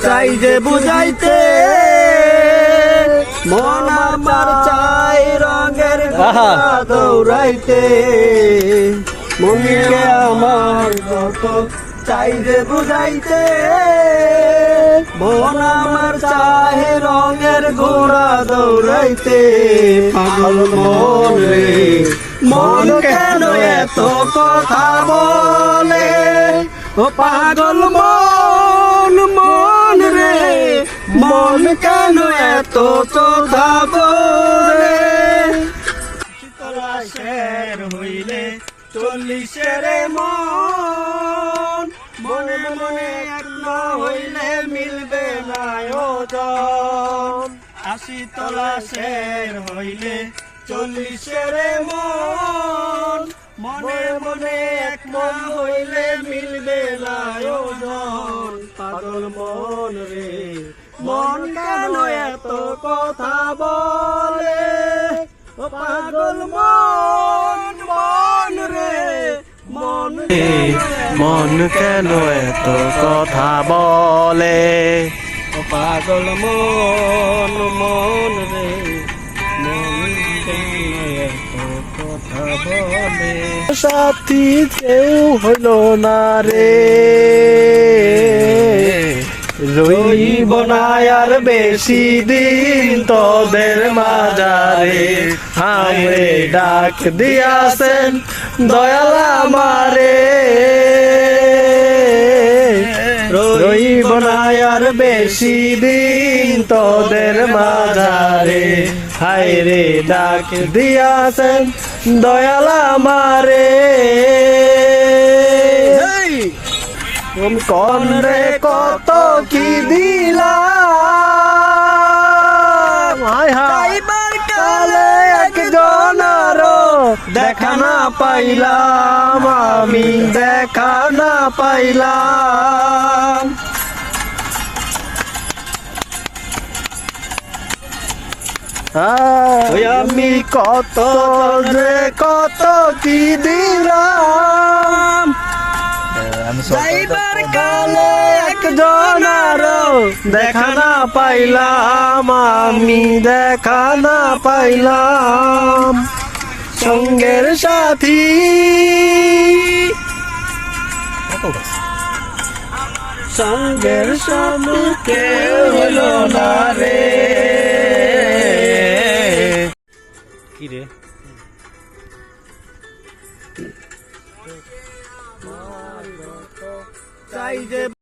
চাই যে বুঝাইতে মন আমার চাই রঙের ঘোড়া দৌড়াইতে মনকে আমার যত চাই যে বুঝাইতে মন আমার চাই রঙের ঘোড়া দৌড়াইতে পাগল মন রে মন কেন এত কথা বলে ও পাগল মন মন রে মন কেন এত কথা বলে শের হইলে 40 মন মনে মনে এক না হইলে মিলবে না ওজন 80 তলা শের হইলে 40 মন মনে মনে এক না হইলে মিলবে না ওজন পাগল মন রে মন কেন এত কথা বলে ও পাগল মন মন রে মন কেন এত কথা বলে ও পাগল মন মন রে মন কেন এত কথা বলে সাথী কেউ হইল না রে রইব না আর বেশি দিন তোদের মাঝারে হামরে ডাক দিয়াছেন দয়াল আমারে রইব না আর বেশি দিন তোদের মাঝারে হায়রে ডাক দিয়াছেন দয়াল আমারে কোন রে কত কি দিলাম কালে একজন আরো দেখা না পাইলাম আমি দেখা না পাইলাম আমি কত রে কত কি দিলাম যাইবার কালে একজন আরো দেখা না পাইলাম আমি দেখা না পাইলাম সঙ্গের সাথী সঙ্গের সাথী কেউ হলো না রে কি রে চাই যে